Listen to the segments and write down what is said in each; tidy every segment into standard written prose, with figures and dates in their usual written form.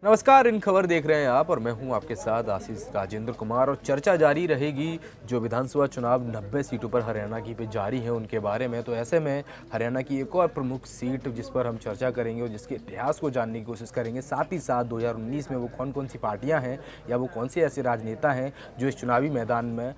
नमस्कार, इन खबर देख रहे हैं आप और मैं हूं आपके साथ आशीष राजेंद्र कुमार। और चर्चा जारी रहेगी जो विधानसभा चुनाव 90 सीटों पर हरियाणा की पे जारी है उनके बारे में। तो ऐसे में हरियाणा की एक और प्रमुख सीट जिस पर हम चर्चा करेंगे और जिसके इतिहास को जानने की कोशिश करेंगे, साथ ही साथ 2019 में वो कौन कौन सी पार्टियां हैं या वो कौन से ऐसे राजनेता हैं जो इस चुनावी मैदान में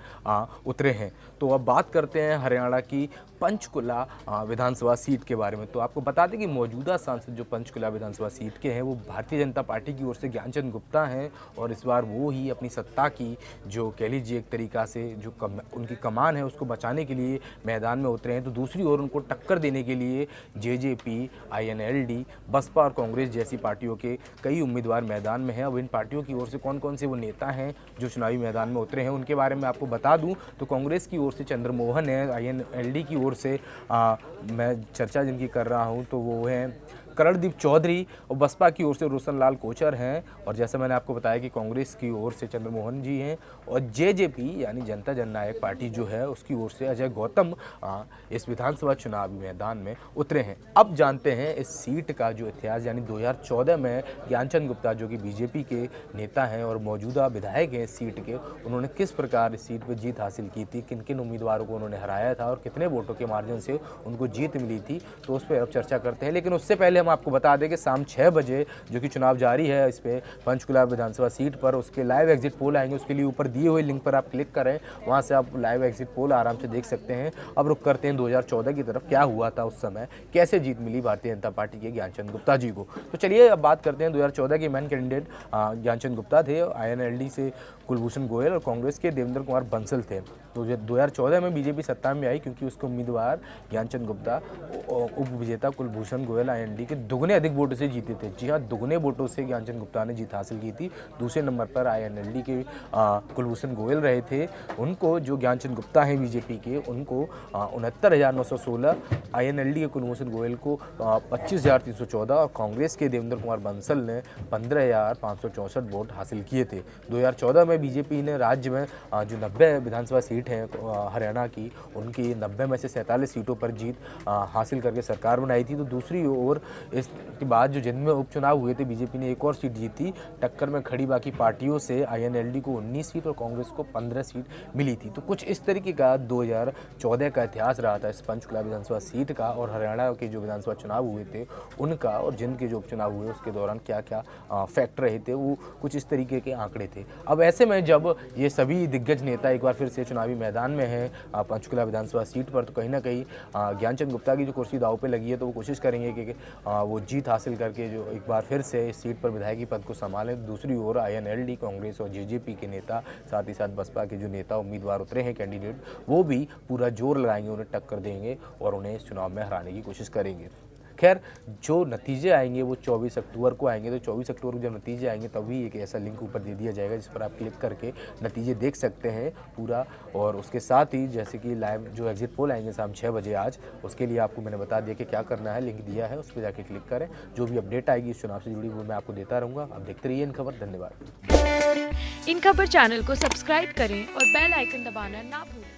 उतरे हैं। तो अब बात करते हैं हरियाणा की पंचकुला विधानसभा सीट के बारे में। तो आपको बता दें कि मौजूदा सांसद जो पंचकुला विधानसभा सीट के हैं वो भारतीय जनता पार्टी की ओर से ज्ञानचंद गुप्ता हैं और इस बार वो ही अपनी सत्ता की जो कह लीजिए एक तरीक़ा से जो उनकी कमान है उसको बचाने के लिए मैदान में उतरे हैं। तो दूसरी ओर उनको टक्कर देने के लिए जेजेपी, आईएनएलडी, बसपा और कांग्रेस जैसी पार्टियों के कई उम्मीदवार मैदान में हैं। अब इन पार्टियों की ओर से कौन कौन से वो नेता हैं जो चुनावी मैदान में उतरे हैं उनके बारे में आपको बता दूं तो कांग्रेस की ओर से चंद्रमोहन है, आईएनएलडी की ओर से मैं चर्चा जिनकी कर रहा हूं तो वो हैं करणदीप चौधरी और बसपा की ओर से रोशन लाल कोचर हैं। और जैसे मैंने आपको बताया कि कांग्रेस की ओर से चंद्रमोहन जी हैं और जेजेपी यानी जनता जननायक पार्टी जो है उसकी ओर से अजय गौतम इस विधानसभा चुनावी मैदान में उतरे हैं। अब जानते हैं इस सीट का जो इतिहास, यानी 2014 में ज्ञानचंद गुप्ता जो कि बीजेपी के नेता हैं और मौजूदा विधायक हैं इस सीट के, उन्होंने किस प्रकार इस सीट पर जीत हासिल की थी, किन किन उम्मीदवारों को उन्होंने हराया था और कितने वोटों के मार्जिन से उनको जीत मिली थी, तो उस पर अब चर्चा करते हैं। लेकिन उससे पहले हम आपको बता दें कि शाम 6 बजे जो कि चुनाव जारी है इस पे पंचकुला विधानसभा सीट पर, उसके लाइव एग्जिट पोल आएंगे। उसके लिए ऊपर दिए हुए लिंक पर आप क्लिक करें, वहां से आप लाइव एग्जिट पोल आराम से देख सकते हैं। अब रुक करते हैं 2014 की तरफ, क्या हुआ था उस समय, कैसे जीत मिली भारतीय जनता पार्टी के ज्ञानचंद गुप्ता जी को। तो चलिए अब बात करते हैं 2014 के मेन कैंडिडेट ज्ञानचंद गुप्ता थे, आईएनएलडी से कुलभूषण गोयल और कांग्रेस के देवेंद्र कुमार बंसल थे। तो 2014 में बीजेपी सत्ता में आई क्योंकि उसके उम्मीदवार ज्ञानचंद गुप्ता उप विजेता कुलभूषण गोयल आईएनएलडी के दुगने अधिक वोटों से जीते थे। जी हाँ, दुगने वोटों से ज्ञानचंद गुप्ता ने जीत हासिल की थी। दूसरे नंबर पर आईएनएलडी के कुलभूषण गोयल रहे थे। उनको जो ज्ञानचंद गुप्ता हैं बीजेपी के, उनको 69,916, आईएनएलडी के कुलभूषण गोयल को 25,314 और कांग्रेस के देवेंद्र कुमार बंसल ने 15,564 वोट हासिल किए थे। 2014 में बीजेपी ने राज्य में जो 90 विधानसभा सीट हैं हरियाणा की, उनकी 90 में से 47 सीटों पर जीत हासिल करके सरकार बनाई थी। तो दूसरी ओर इसके बाद जो जिनमें उपचुनाव हुए थे बीजेपी ने एक और सीट जीती। टक्कर में खड़ी बाकी पार्टियों से आईएनएलडी को 19 सीट और कांग्रेस को 15 सीट मिली थी। तो कुछ इस तरीके का 2014 का इतिहास रहा था इस पंचकुला विधानसभा सीट का और हरियाणा के जो विधानसभा चुनाव हुए थे उनका, और जिनके जो उपचुनाव हुए उसके दौरान क्या क्या फैक्ट रहे थे, वो कुछ इस तरीके के आंकड़े थे। अब ऐसे में जब ये सभी दिग्गज नेता एक बार फिर से चुनावी मैदान में हैं पंचकुला विधानसभा सीट पर, तो कहीं ना कहीं ज्ञानचंद गुप्ता की जो कुर्सी दांव पे लगी है, तो वो कोशिश करेंगे कि वो जीत हासिल करके जो एक बार फिर से इस सीट पर विधायकी पद को संभालें। दूसरी ओर आईएनएलडी, कांग्रेस और जेजेपी के नेता, साथ ही साथ बसपा के जो नेता उम्मीदवार उतरे हैं कैंडिडेट, वो भी पूरा जोर लगाएंगे, उन्हें टक्कर देंगे और उन्हें इस चुनाव में हराने की कोशिश करेंगे। खैर, जो नतीजे आएंगे वो 24 अक्टूबर को आएंगे। तो 24 अक्टूबर को जब नतीजे आएंगे तभी एक ऐसा लिंक ऊपर दे दिया जाएगा जिस पर आप क्लिक करके नतीजे देख सकते हैं पूरा। और उसके साथ ही जैसे कि लाइव जो एग्जिट पोल आएंगे शाम 6 बजे आज, उसके लिए आपको मैंने बता दिया कि क्या करना है, लिंक दिया है, उस पर जाके क्लिक करें। जो भी अपडेट आएगी इस चुनाव से जुड़ी वो मैं आपको देता रहूँगा। आप देखते रहिए इन खबर। धन्यवाद। इन खबर चैनल को सब्सक्राइब करें और बेल आइकन दबाना ना भूलें।